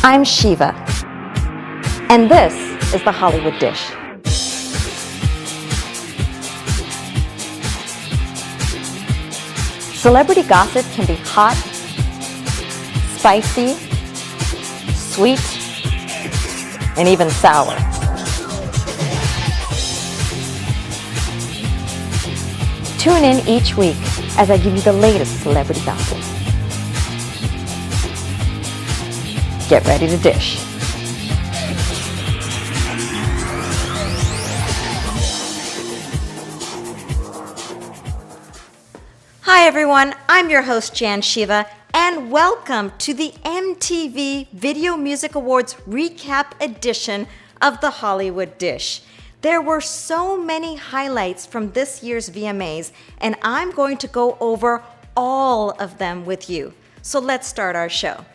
I'm Shiva, and this is the Hollywood Dish. Celebrity gossip can be hot, spicy, sweet, and even sour. Tune in each week as I give you the latest celebrity gossip. Get ready to dish. Hi everyone, I'm your host Jan Shiva, and welcome to the MTV Video Music Awards recap edition of the Hollywood Dish. There were so many highlights from this year's VMAs, and I'm going to go over all of them with you. So let's start our show.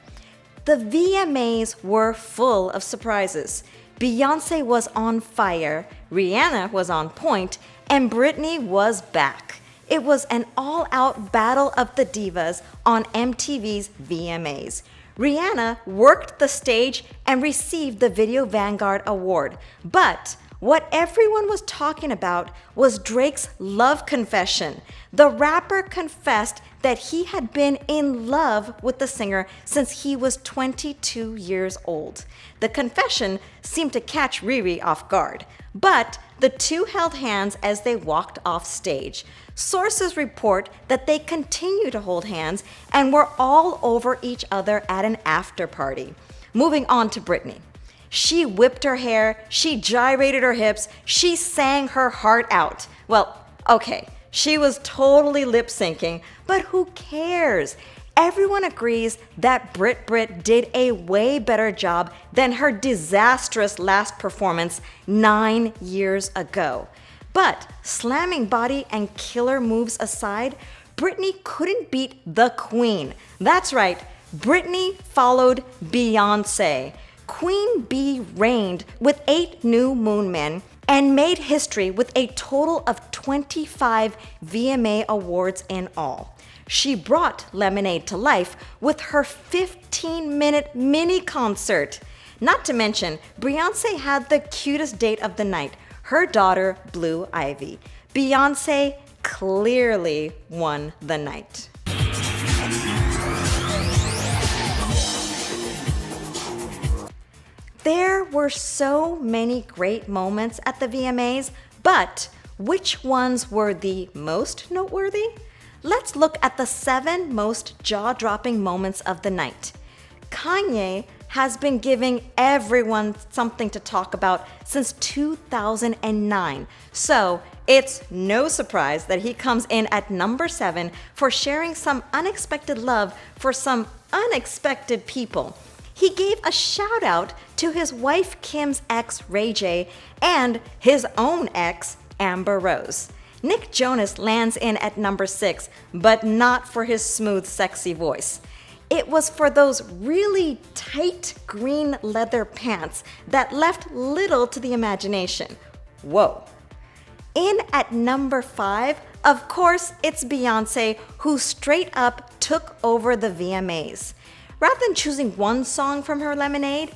The VMAs were full of surprises. Beyoncé was on fire, Rihanna was on point, and Britney was back. It was an all-out battle of the divas on MTV's VMAs. Rihanna worked the stage and received the Video Vanguard Award. But what everyone was talking about was Drake's love confession. The rapper confessed that he had been in love with the singer since he was 22 years old. The confession seemed to catch Riri off guard, but the two held hands as they walked off stage. Sources report that they continue to hold hands and were all over each other at an after party. Moving on to Britney. She whipped her hair, she gyrated her hips, she sang her heart out. Well, okay, she was totally lip syncing, but who cares? Everyone agrees that Brit did a way better job than her disastrous last performance 9 years ago. But slamming body and killer moves aside, Britney couldn't beat the Queen. That's right, Britney followed Beyoncé. Queen Bee reigned with 8 New Moon Men and made history with a total of 25 VMA awards in all. She brought Lemonade to life with her 15-minute mini concert. Not to mention, Beyoncé had the cutest date of the night, her daughter Blue Ivy. Beyoncé clearly won the night. There were so many great moments at the VMAs, but which ones were the most noteworthy? Let's look at the 7 most jaw-dropping moments of the night. Kanye has been giving everyone something to talk about since 2009, so it's no surprise that he comes in at number 7 for sharing some unexpected love for some unexpected people. He gave a shout out to his wife Kim's ex Ray J and his own ex Amber Rose. Nick Jonas lands in at number 6, but not for his smooth, sexy voice. It was for those really tight green leather pants that left little to the imagination. Whoa. In at number 5, of course, it's Beyoncé, who straight up took over the VMAs. Rather than choosing one song from her Lemonade,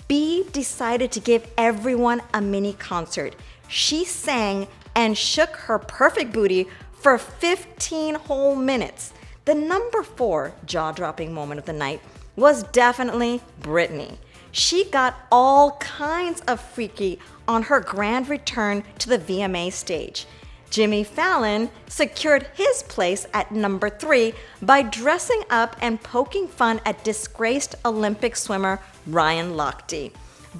Bee decided to give everyone a mini concert. She sang and shook her perfect booty for 15 whole minutes. The number 4 jaw-dropping moment of the night was definitely Britney. She got all kinds of freaky on her grand return to the VMA stage. Jimmy Fallon secured his place at number 3 by dressing up and poking fun at disgraced Olympic swimmer Ryan Lochte.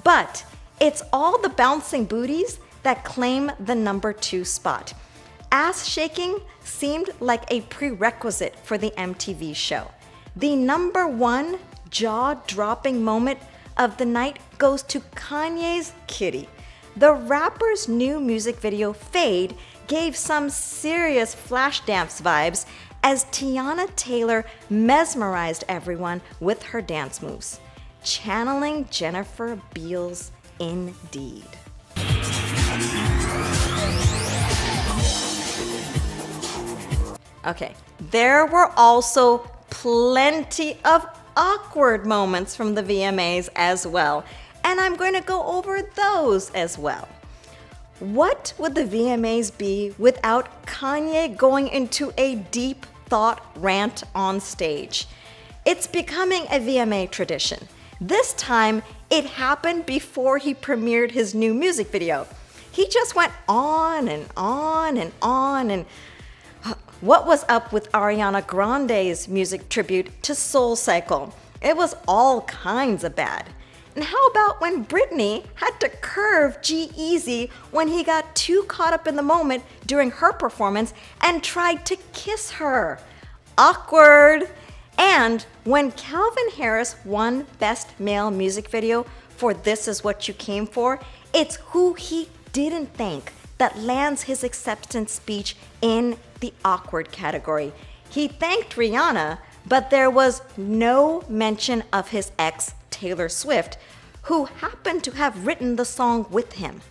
But it's all the bouncing booties that claim the number 2 spot. Ass shaking seemed like a prerequisite for the MTV show. The number 1 jaw-dropping moment of the night goes to Kanye's Kitty. The rapper's new music video, Fade, gave some serious Flashdance vibes as Tiana Taylor mesmerized everyone with her dance moves. Channeling Jennifer Beals indeed. Okay, there were also plenty of awkward moments from the VMAs as well, and I'm going to go over those as well. What would the VMAs be without Kanye going into a deep thought rant on stage? It's becoming a VMA tradition. This time, it happened before he premiered his new music video. He just went on and on and on, and what was up with Ariana Grande's music tribute to SoulCycle? It was all kinds of bad. And how about when Britney had to curve G-Eazy when he got too caught up in the moment during her performance and tried to kiss her? Awkward! And when Calvin Harris won Best Male Music Video for This Is What You Came For, it's who he didn't thank that lands his acceptance speech in the awkward category. He thanked Rihanna, but there was no mention of his ex, Taylor Swift, who happened to have written the song with him.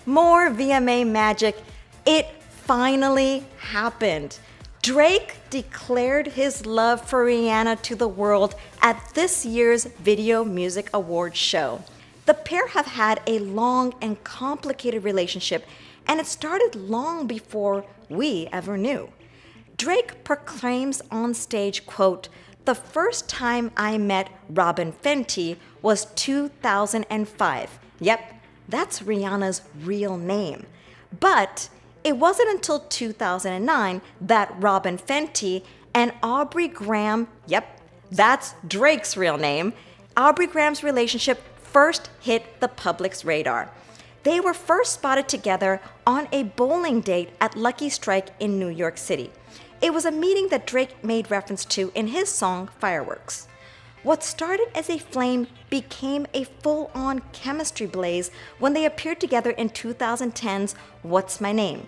More VMA magic. It finally happened. Drake declared his love for Rihanna to the world at this year's Video Music Awards show. The pair have had a long and complicated relationship, and it started long before we ever knew. Drake proclaims on stage, quote, "The first time I met Robin Fenty was 2005. Yep, that's Rihanna's real name. But it wasn't until 2009 that Robin Fenty and Aubrey Graham, yep, that's Drake's real name, Aubrey Graham's relationship first hit the public's radar. They were first spotted together on a bowling date at Lucky Strike in New York City. It was a meeting that Drake made reference to in his song Fireworks. What started as a flame became a full-on chemistry blaze when they appeared together in 2010's What's My Name.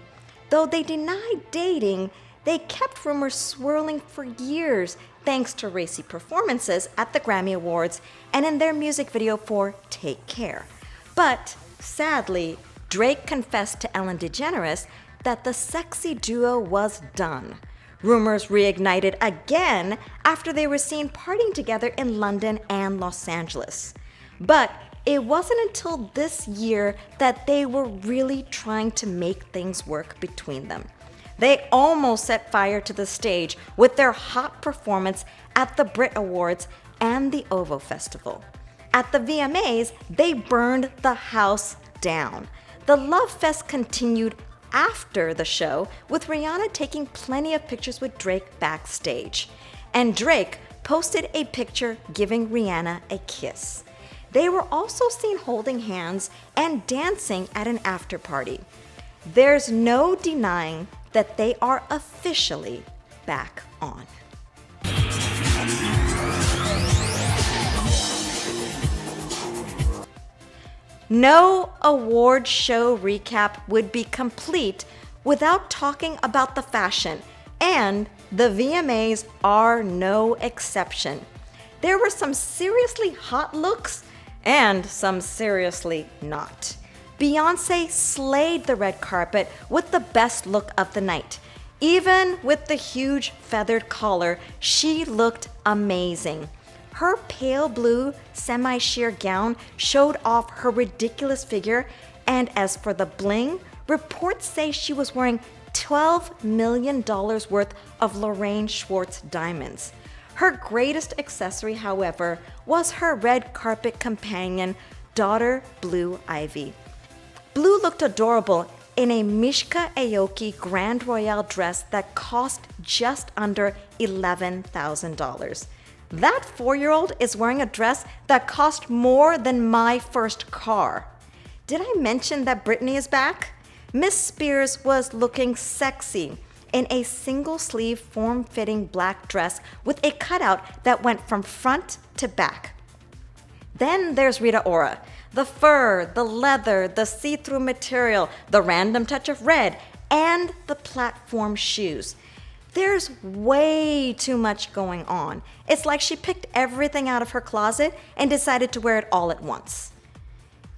Though they denied dating, they kept rumors swirling for years thanks to racy performances at the Grammy Awards and in their music video for Take Care. But sadly, Drake confessed to Ellen DeGeneres that the sexy duo was done. Rumors reignited again after they were seen partying together in London and Los Angeles. But it wasn't until this year that they were really trying to make things work between them. They almost set fire to the stage with their hot performance at the Brit Awards and the OVO Festival. At the VMAs, they burned the house down. The love fest continued after the show, with Rihanna taking plenty of pictures with Drake backstage. And Drake posted a picture giving Rihanna a kiss. They were also seen holding hands and dancing at an after party. There's no denying that they are officially back on. No award show recap would be complete without talking about the fashion, and the VMAs are no exception. There were some seriously hot looks and some seriously not. Beyoncé slayed the red carpet with the best look of the night. Even with the huge feathered collar, she looked amazing. Her pale blue semi-sheer gown showed off her ridiculous figure, and as for the bling, reports say she was wearing $12 million worth of Lorraine Schwartz diamonds. Her greatest accessory, however, was her red carpet companion, daughter Blue Ivy. Blue looked adorable in a Mishka Aoki Grand Royale dress that cost just under $11,000. That 4-year-old is wearing a dress that cost more than my first car. Did I mention that Britney is back? Miss Spears was looking sexy in a single-sleeve, form-fitting black dress with a cutout that went from front to back. Then there's Rita Ora. The fur, the leather, the see-through material, the random touch of red, and the platform shoes. There's way too much going on. It's like she picked everything out of her closet and decided to wear it all at once.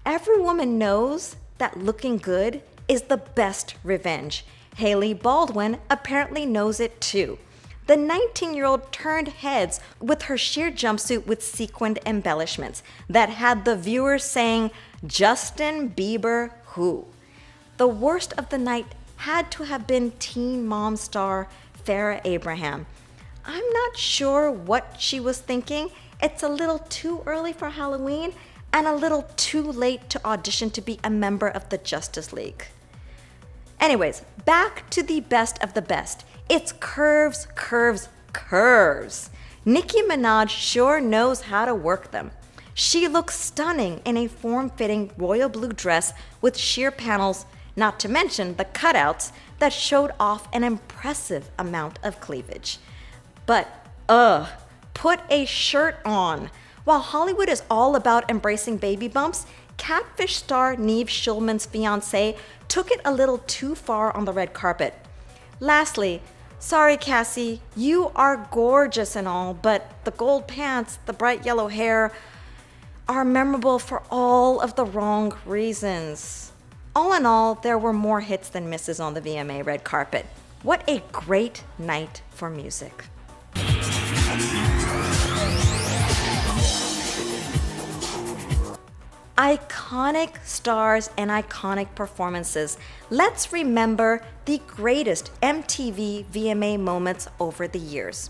Every woman knows that looking good is the best revenge. Haley Baldwin apparently knows it too. The 19-year-old turned heads with her sheer jumpsuit with sequined embellishments that had the viewers saying, "Justin Bieber who?" The worst of the night had to have been Teen Mom star Farrah Abraham. I'm not sure what she was thinking. It's a little too early for Halloween and a little too late to audition to be a member of the Justice League. Anyways, back to the best of the best. It's curves, curves, curves. Nicki Minaj sure knows how to work them. She looks stunning in a form-fitting royal blue dress with sheer panels, not to mention the cutouts that showed off an impressive amount of cleavage. But, put a shirt on. While Hollywood is all about embracing baby bumps, Catfish star Nev Schulman's fiancé took it a little too far on the red carpet. Lastly, sorry Cassie, you are gorgeous and all, but the gold pants, the bright yellow hair are memorable for all of the wrong reasons. All in all, there were more hits than misses on the VMA red carpet. What a great night for music. Iconic stars and iconic performances. Let's remember the greatest MTV VMA moments over the years.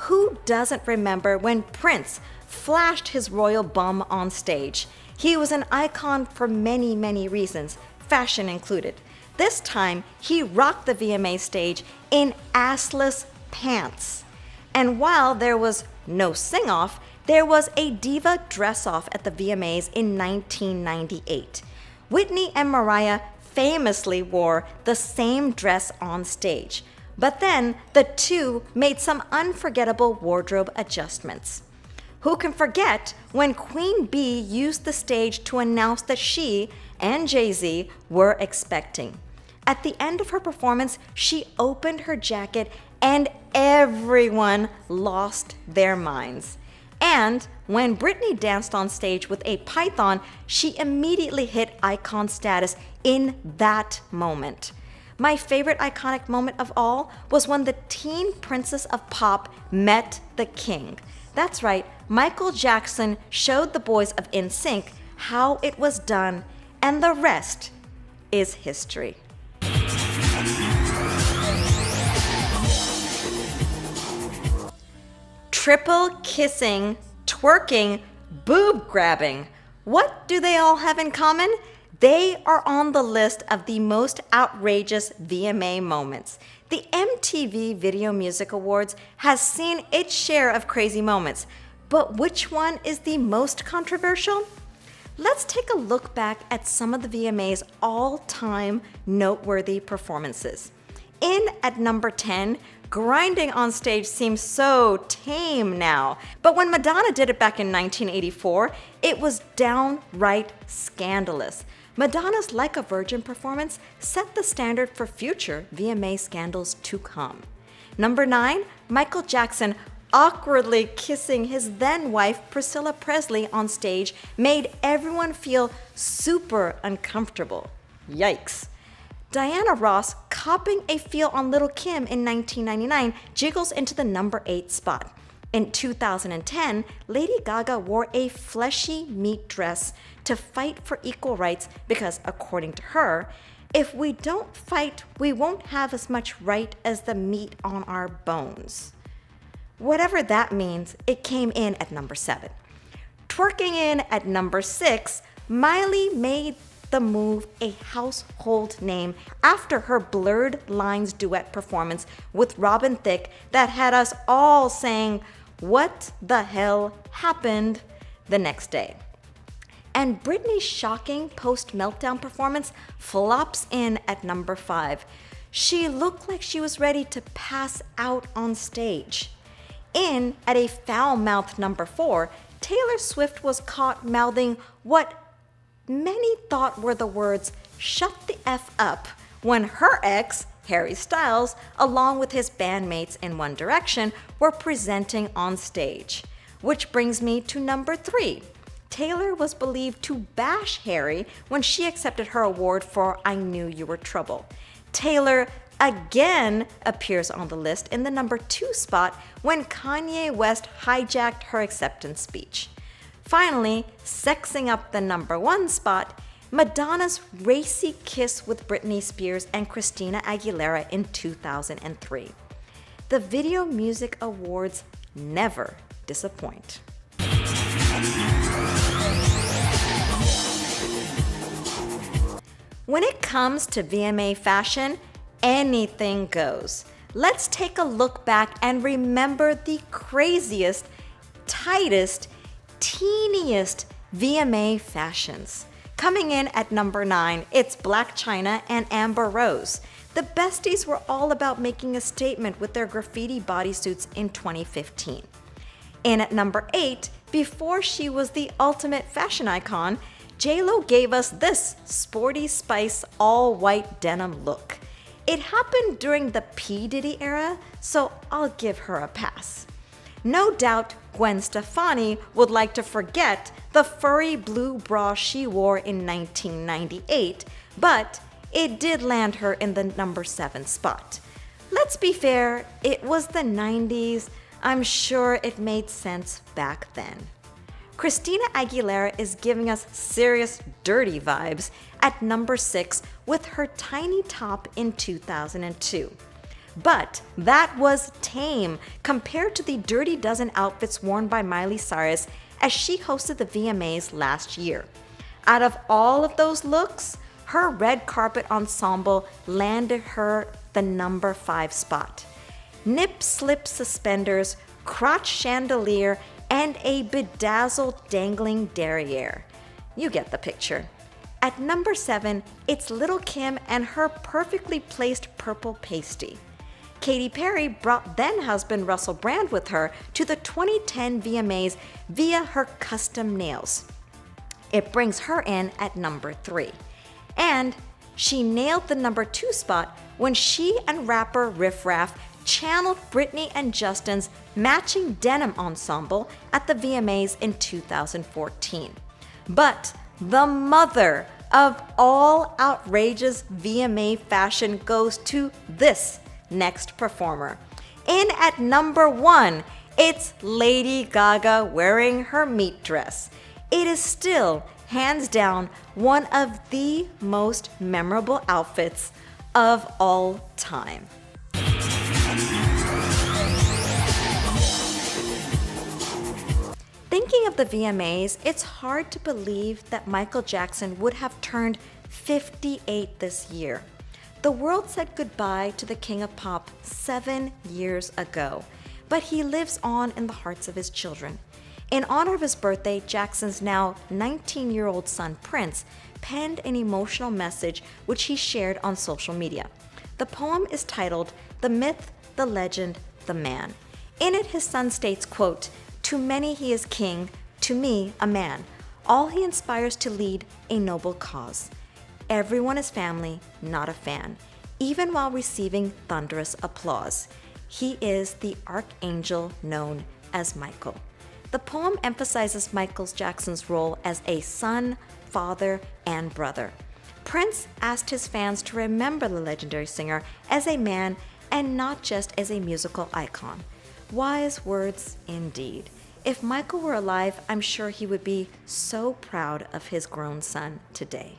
Who doesn't remember when Prince flashed his royal bum on stage? He was an icon for many, many reasons, fashion included. This time, he rocked the VMA stage in assless pants. And while there was no sing-off, there was a diva dress-off at the VMAs in 1998. Whitney and Mariah famously wore the same dress on stage, but then the two made some unforgettable wardrobe adjustments. Who can forget when Queen Bee used the stage to announce that she and Jay-Z were expecting? At the end of her performance, she opened her jacket and everyone lost their minds. And when Britney danced on stage with a python, she immediately hit icon status in that moment. My favorite iconic moment of all was when the teen princess of pop met the king. That's right, Michael Jackson showed the boys of NSYNC how it was done, and the rest is history. Triple kissing, twerking, boob grabbing. What do they all have in common? They are on the list of the most outrageous VMA moments. The MTV Video Music Awards has seen its share of crazy moments, but which one is the most controversial? Let's take a look back at some of the VMA's all-time noteworthy performances. In at number 10, grinding on stage seems so tame now, but when Madonna did it back in 1984, it was downright scandalous. Madonna's Like a Virgin performance set the standard for future VMA scandals to come. Number 9, Michael Jackson awkwardly kissing his then-wife Priscilla Presley on stage made everyone feel super uncomfortable. Yikes. Diana Ross copying a feel on Lil' Kim in 1999 jiggles into the number 8 spot. In 2010, Lady Gaga wore a fleshy meat dress to fight for equal rights because, according to her, if we don't fight, we won't have as much right as the meat on our bones. Whatever that means, it came in at number 7. Twerking in at number 6, Miley made the move a household name after her Blurred Lines duet performance with Robin Thicke that had us all saying, "What the hell happened?" the next day. And Britney's shocking post-meltdown performance flops in at number 5. She looked like she was ready to pass out on stage. In at a foul-mouthed number 4, Taylor Swift was caught mouthing what many thought were the words, "Shut the F up," when her ex, Harry Styles, along with his bandmates in One Direction, were presenting on stage. Which brings me to number 3. Taylor was believed to bash Harry when she accepted her award for I Knew You Were Trouble. Taylor again appears on the list in the number 2 spot when Kanye West hijacked her acceptance speech. Finally, sexing up the number 1 spot, Madonna's racy kiss with Britney Spears and Christina Aguilera in 2003. The Video Music Awards never disappoint. When it comes to VMA fashion, anything goes. Let's take a look back and remember the craziest, tightest, teeniest VMA fashions. Coming in at number 9, it's Blac Chyna and Amber Rose. The besties were all about making a statement with their graffiti bodysuits in 2015. In at number 8, before she was the ultimate fashion icon, J.Lo gave us this sporty spice all-white denim look. It happened during the P. Diddy era, so I'll give her a pass. No doubt Gwen Stefani would like to forget the furry blue bra she wore in 1998, but it did land her in the number 7 spot. Let's be fair, it was the 90s. I'm sure it made sense back then. Christina Aguilera is giving us serious dirty vibes at number 6 with her tiny top in 2002. But that was tame compared to the Dirty Dozen outfits worn by Miley Cyrus as she hosted the VMAs last year. Out of all of those looks, her red carpet ensemble landed her the number 5 spot. Nip-slip suspenders, crotch chandelier, and a bedazzled dangling derriere. You get the picture. At number 7, it's Lil' Kim and her perfectly placed purple pasty. Katy Perry brought then-husband Russell Brand with her to the 2010 VMAs via her custom nails. It brings her in at number 3. And she nailed the number 2 spot when she and rapper Riff Raff channeled Britney and Justin's matching denim ensemble at the VMAs in 2014. But the mother of all outrageous VMA fashion goes to this next performer. In at number 1, it's Lady Gaga wearing her meat dress. It is still, hands down, one of the most memorable outfits of all time. Thinking of the VMAs, it's hard to believe that Michael Jackson would have turned 58 this year. The world said goodbye to the King of Pop 7 years ago, but he lives on in the hearts of his children. In honor of his birthday, Jackson's now 19-year-old son Prince penned an emotional message which he shared on social media. The poem is titled "The Myth, the Legend, the Man." In it, his son states, quote, "To many he is king, to me a man. All he inspires to lead a noble cause. Everyone is family, not a fan, even while receiving thunderous applause. He is the archangel known as Michael." The poem emphasizes Michael Jackson's role as a son, father, and brother. Prince asked his fans to remember the legendary singer as a man and not just as a musical icon. Wise words indeed. If Michael were alive, I'm sure he would be so proud of his grown son today.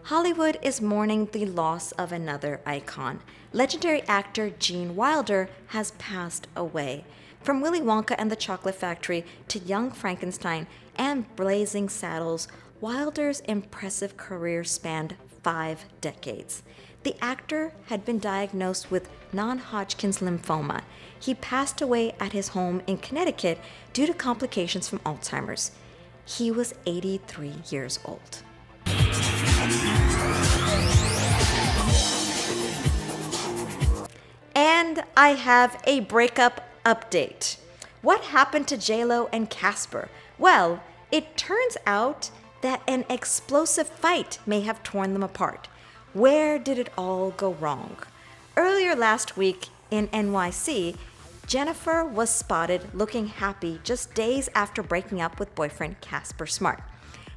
Hollywood is mourning the loss of another icon. Legendary actor Gene Wilder has passed away. From Willy Wonka and the Chocolate Factory to Young Frankenstein and Blazing Saddles, Wilder's impressive career spanned 5 decades. The actor had been diagnosed with non-Hodgkin's lymphoma. He passed away at his home in Connecticut due to complications from Alzheimer's. He was 83 years old. And I have a breakup update. What happened to J.Lo and Casper? Well, it turns out that an explosive fight may have torn them apart. Where did it all go wrong? Earlier last week, in NYC, Jennifer was spotted looking happy just days after breaking up with boyfriend Casper Smart.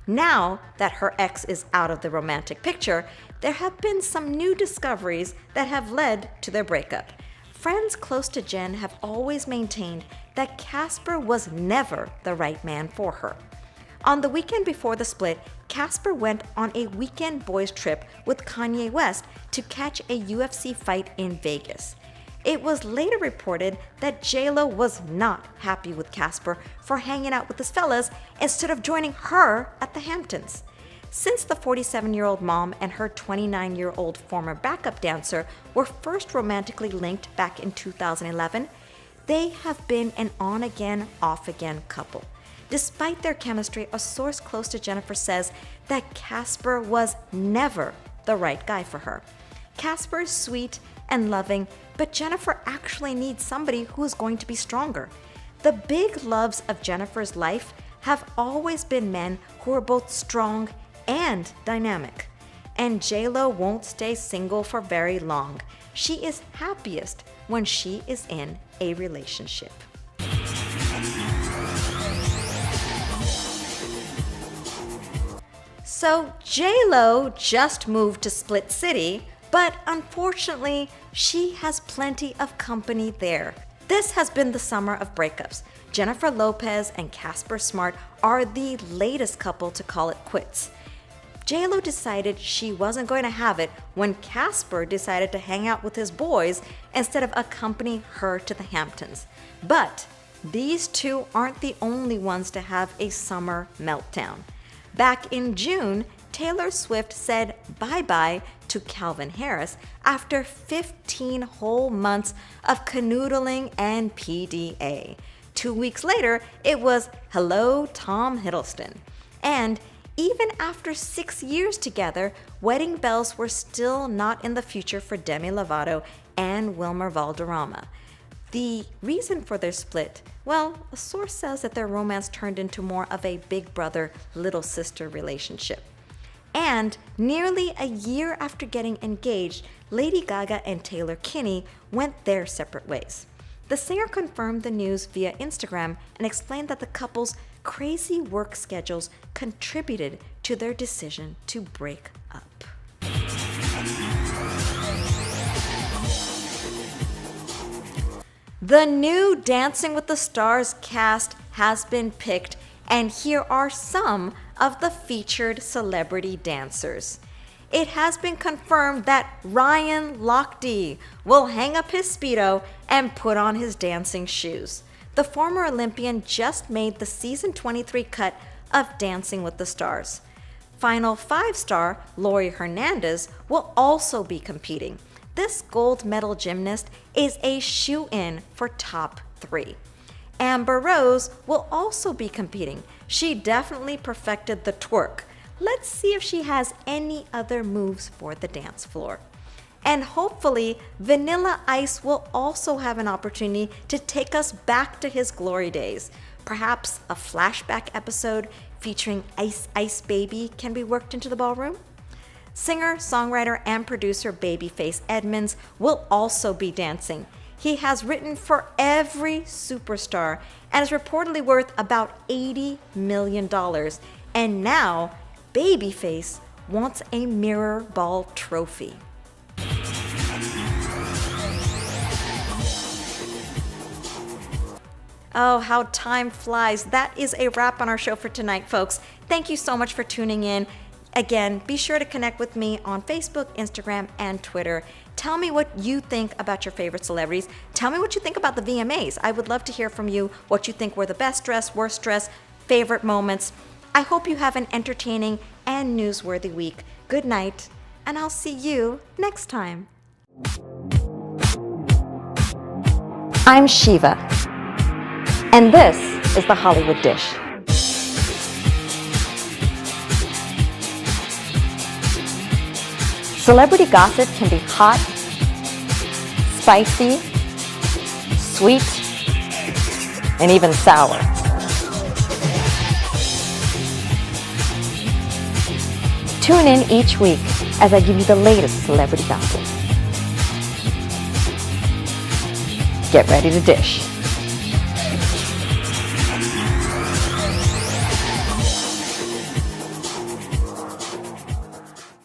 Now that her ex is out of the romantic picture, there have been some new discoveries that have led to their breakup. Friends close to Jen have always maintained that Casper was never the right man for her. On the weekend before the split, Casper went on a weekend boys trip with Kanye West to catch a UFC fight in Vegas. It was later reported that J-Lo was not happy with Casper for hanging out with his fellas instead of joining her at the Hamptons. Since the 47-year-old mom and her 29-year-old former backup dancer were first romantically linked back in 2011, they have been an on-again, off-again couple. Despite their chemistry, a source close to Jennifer says that Casper was never the right guy for her. Casper is sweet and loving, but Jennifer actually needs somebody who is going to be stronger. The big loves of Jennifer's life have always been men who are both strong and dynamic. And J-Lo won't stay single for very long. She is happiest when she is in a relationship. So J-Lo just moved to Split City, but unfortunately, she has plenty of company there. This has been the summer of breakups. Jennifer Lopez and Casper Smart are the latest couple to call it quits. J-Lo decided she wasn't going to have it when Casper decided to hang out with his boys instead of accompany her to the Hamptons. But these two aren't the only ones to have a summer meltdown. Back in June, Taylor Swift said bye-bye to Calvin Harris after 15 whole months of canoodling and PDA. 2 weeks later, it was hello, Tom Hiddleston. And even after 6 years together, wedding bells were still not in the future for Demi Lovato and Wilmer Valderrama. The reason for their split, well, a source says that their romance turned into more of a big brother, little sister relationship. And nearly a year after getting engaged, Lady Gaga and Taylor Kinney went their separate ways. The singer confirmed the news via Instagram and explained that the couple's crazy work schedules contributed to their decision to break up. The new Dancing with the Stars cast has been picked, and here are some of the featured celebrity dancers. It has been confirmed that Ryan Lochte will hang up his Speedo and put on his dancing shoes. The former Olympian just made the season 23 cut of Dancing with the Stars. Final 5-star Lori Hernandez will also be competing. This gold medal gymnast is a shoe-in for top 3. Amber Rose will also be competing. She definitely perfected the twerk. Let's see if she has any other moves for the dance floor. And hopefully, Vanilla Ice will also have an opportunity to take us back to his glory days. Perhaps a flashback episode featuring Ice Ice Baby can be worked into the ballroom? Singer, songwriter, and producer Babyface Edmonds will also be dancing. He has written for every superstar and is reportedly worth about $80 million. And now, Babyface wants a mirror ball trophy. Oh, how time flies. That is a wrap on our show for tonight, folks. Thank you so much for tuning in. Again, be sure to connect with me on Facebook, Instagram, and Twitter. Tell me what you think about your favorite celebrities. Tell me what you think about the VMAs. I would love to hear from you what you think were the best dress, worst dress, favorite moments. I hope you have an entertaining and newsworthy week. Good night, and I'll see you next time. I'm Shiva, and this is the Hollywood Dish. Celebrity gossip can be hot, spicy, sweet, and even sour. Tune in each week as I give you the latest celebrity gossip. Get ready to dish.